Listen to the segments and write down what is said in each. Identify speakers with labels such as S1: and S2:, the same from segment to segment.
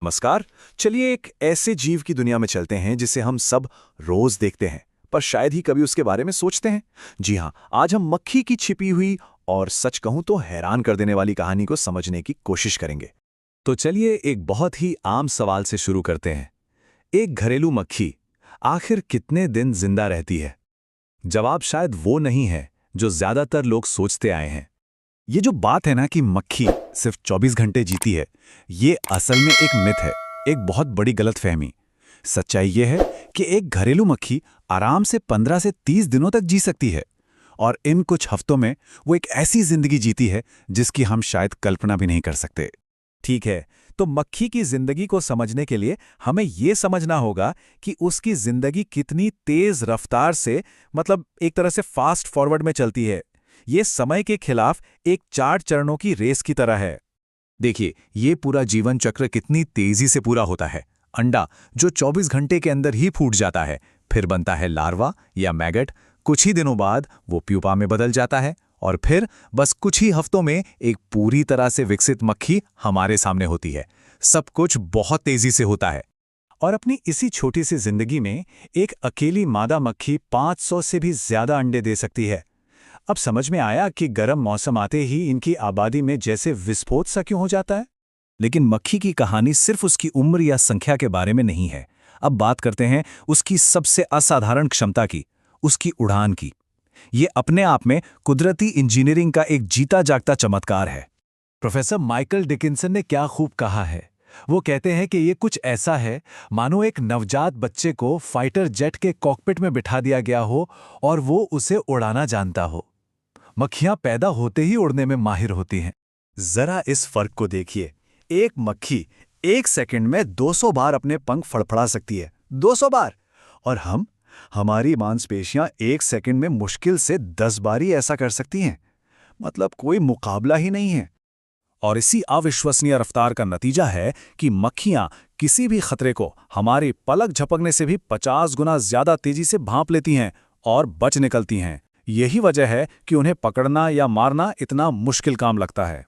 S1: नमस्कार। चलिए एक ऐसे जीव की दुनिया में चलते हैं जिसे हम सब रोज देखते हैं, पर शायद ही कभी उसके बारे में सोचते हैं। जी हाँ, आज हम मक्खी की छिपी हुई और सच कहूं तो हैरान कर देने वाली कहानी को समझने की कोशिश करेंगे। तो चलिए एक बहुत ही आम सवाल से शुरू करते हैं। एक घरेलू मक्खी आखिर कितने दिन जिंदा रहती है? जवाब शायद वो नहीं है जो ज्यादातर लोग सोचते आए हैं। ये जो बात है ना कि मक्खी सिर्फ 24 घंटे जीती है, ये असल में एक मिथ है, एक बहुत बड़ी गलतफहमी। सच्चाई ये है कि एक घरेलू मक्खी आराम से 15 से 30 दिनों तक जी सकती है, और इन कुछ हफ्तों में वो एक ऐसी जिंदगी जीती है जिसकी हम शायद कल्पना भी नहीं कर सकते। ठीक है, तो मक्खी की जिंदगी को समझने के लिए हमें ये समझना होगा कि उसकी जिंदगी कितनी तेज रफ्तार से, मतलब एक तरह से फास्ट फॉरवर्ड में चलती है। ये समय के खिलाफ एक 4 चरणों की रेस की तरह है। देखिए, ये पूरा जीवन चक्र कितनी तेजी से पूरा होता है। अंडा जो 24 घंटे के अंदर ही फूट जाता है, फिर बनता है लार्वा या मैगट। कुछ ही दिनों बाद वो प्यूपा में बदल जाता है, और फिर बस कुछ ही हफ्तों में एक पूरी तरह से विकसित मक्खी हमारे सामने होती है। सब कुछ बहुत तेजी से होता है। और अपनी इसी छोटी सी जिंदगी में एक अकेली मादा मक्खी 500 से भी ज्यादा अंडे दे सकती है। अब समझ में आया कि गर्म मौसम आते ही इनकी आबादी में जैसे विस्फोट सा क्यों हो जाता है। लेकिन मक्खी की कहानी सिर्फ उसकी उम्र या संख्या के बारे में नहीं है। अब बात करते हैं उसकी सबसे असाधारण क्षमता की, उसकी उड़ान की। ये अपने आप में कुदरती इंजीनियरिंग का एक जीता जागता चमत्कार है। प्रोफेसर माइकल डिकिंसन ने क्या खूब कहा है। वो कहते हैं कि ये कुछ ऐसा है मानो एक नवजात बच्चे को फाइटर जेट के कॉकपिट में बिठा दिया गया हो और वो उसे उड़ाना जानता हो। मक्खियां पैदा होते ही उड़ने में माहिर होती हैं। जरा इस फर्क को देखिए। एक मक्खी 1 सेकंड में 200 बार अपने पंख फड़फड़ा सकती है। 200 बार। और हमारी मांसपेशियां 1 सेकंड में मुश्किल से 10 बार ही ऐसा कर सकती हैं। मतलब कोई मुकाबला ही नहीं है। और इसी अविश्वसनीय रफ्तार का नतीजा है कि मक्खियां किसी भी खतरे को हमारे पलक झपकने से भी 50 गुना ज्यादा तेजी से भांप लेती हैं और बच निकलती हैं। यही वजह है कि उन्हें पकड़ना या मारना इतना मुश्किल काम लगता है।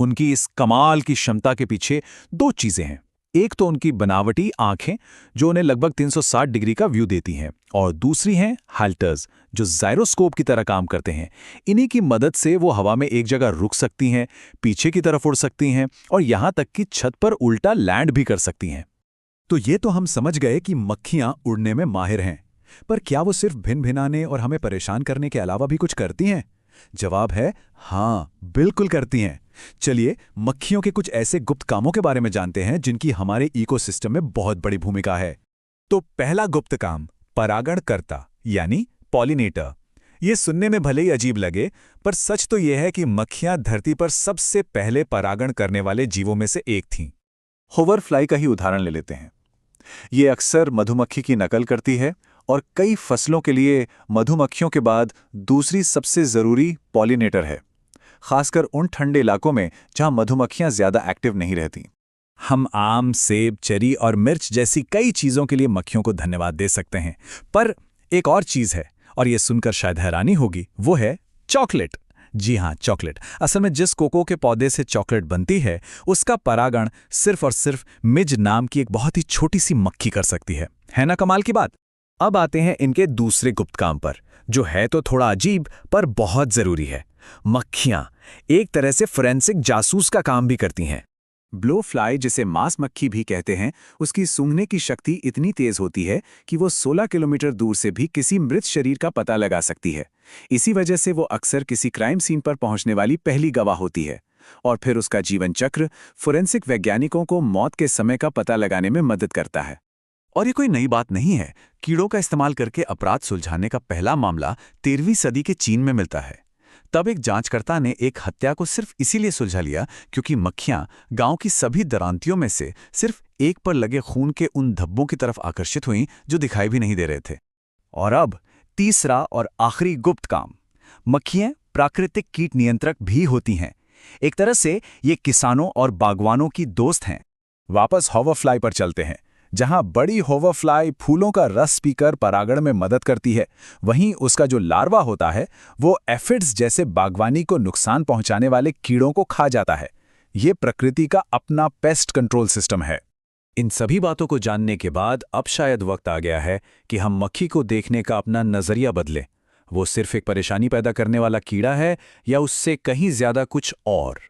S1: उनकी इस कमाल की क्षमता के पीछे 2 चीजें हैं। एक तो उनकी बनावटी आंखें, जो उन्हें लगभग 360 डिग्री का व्यू देती हैं, और दूसरी हैं हाल्टर्स, जो जायरोस्कोप की तरह काम करते हैं। इन्हीं की मदद से वो हवा में एक जगह रुक सकती हैं, पीछे की तरफ उड़ सकती हैं, और यहां तक कि छत पर उल्टा लैंड भी कर सकती हैं। तो ये तो हम समझ गए कि मक्खियां उड़ने में माहिर हैं, पर क्या वो सिर्फ भिन भिनाने और हमें परेशान करने के अलावा भी कुछ करती हैं? जवाब है हाँ, बिल्कुल करती हैं। चलिए मक्खियों के कुछ ऐसे गुप्त कामों के बारे में जानते हैं जिनकी हमारे इकोसिस्टम में बहुत बड़ी भूमिका है। तो पहला गुप्त काम, परागणकर्ता यानी पॉलिनेटर। ये सुनने में भले ही अजीब लगे, पर सच तो यह है कि मक्खियां धरती पर सबसे पहले परागण करने वाले जीवों में से एक थीं। होवरफ्लाई का ही उदाहरण ले लेते हैं। ये अक्सर मधुमक्खी की नकल करती है और कई फसलों के लिए मधुमक्खियों के बाद दूसरी सबसे जरूरी पॉलिनेटर है, खासकर उन ठंडे इलाकों में जहां मधुमक्खियां ज्यादा एक्टिव नहीं रहती। हम आम, सेब, चेरी और मिर्च जैसी कई चीजों के लिए मक्खियों को धन्यवाद दे सकते हैं, पर एक और चीज है, और यह सुनकर शायद हैरानी होगी, वो है चॉकलेट। जी हाँ, चॉकलेट। असल में जिस कोको के पौधे से चॉकलेट बनती है, उसका परागण सिर्फ और सिर्फ मिज नाम की एक बहुत ही छोटी सी मक्खी कर सकती है ना कमाल की बात। अब आते हैं इनके दूसरे गुप्त काम पर, जो है तो थोड़ा अजीब पर बहुत जरूरी है। मक्खियां एक तरह से फोरेंसिक जासूस का काम भी करती हैं। ब्लो फ्लाई, जिसे मांस मक्खी भी कहते हैं, उसकी सूंघने की शक्ति इतनी तेज होती है कि वो 16 किलोमीटर दूर से भी किसी मृत शरीर का पता लगा सकती है। इसी वजह से वो अक्सर किसी क्राइम सीन पर पहुंचने वाली पहली गवाह होती है। और फिर उसका जीवन चक्र फोरेंसिक वैज्ञानिकों को मौत के समय का पता लगाने में मदद करता है। और ये कोई नई बात नहीं है। कीड़ों का इस्तेमाल करके अपराध सुलझाने का पहला मामला 13वीं सदी के चीन में मिलता है। तब एक जांचकर्ता ने एक हत्या को सिर्फ इसीलिए सुलझा लिया क्योंकि मक्खियां गांव की सभी दरांतियों में से सिर्फ एक पर लगे खून के उन धब्बों की तरफ आकर्षित हुईं जो दिखाई भी नहीं दे रहे थे। और अब तीसरा और आखिरी गुप्त काम, मक्खियां प्राकृतिक कीट नियंत्रक भी होती हैं। एक तरह से ये किसानों और बागवानों की दोस्त हैं। वापस होवरफ्लाई पर चलते हैं। जहां बड़ी होवरफ्लाई फूलों का रस पीकर परागण में मदद करती है, वहीं उसका जो लार्वा होता है वो एफिड्स जैसे बागवानी को नुकसान पहुंचाने वाले कीड़ों को खा जाता है। ये प्रकृति का अपना पेस्ट कंट्रोल सिस्टम है। इन सभी बातों को जानने के बाद अब शायद वक्त आ गया है कि हम मक्खी को देखने का अपना नजरिया बदलें। वो सिर्फ एक परेशानी पैदा करने वाला कीड़ा है या उससे कहीं ज्यादा कुछ और।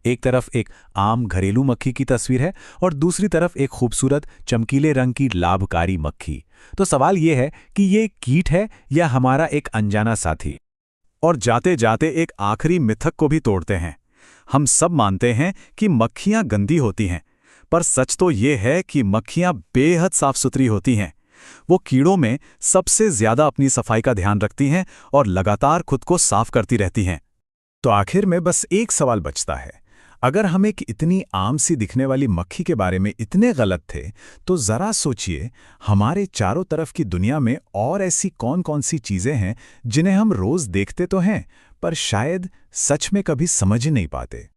S1: एक तरफ एक आम घरेलू मक्खी की तस्वीर है और दूसरी तरफ एक खूबसूरत चमकीले रंग की लाभकारी मक्खी। तो सवाल ये है कि ये कीट है या हमारा एक अनजाना साथी। और जाते जाते एक आखिरी मिथक को भी तोड़ते हैं। हम सब मानते हैं कि मक्खियां गंदी होती हैं, पर सच तो ये है कि मक्खियां बेहद साफ सुथरी होती हैं। वो कीड़ों में सबसे ज्यादा अपनी सफाई का ध्यान रखती हैं और लगातार खुद को साफ करती रहती हैं। तो आखिर में बस एक सवाल बचता है, अगर हम एक इतनी आम सी दिखने वाली मक्खी के बारे में इतने गलत थे, तो जरा सोचिए हमारे चारों तरफ की दुनिया में और ऐसी कौन-कौन सी चीजें हैं जिन्हें हम रोज देखते तो हैं, पर शायद सच में कभी समझ ही नहीं पाते।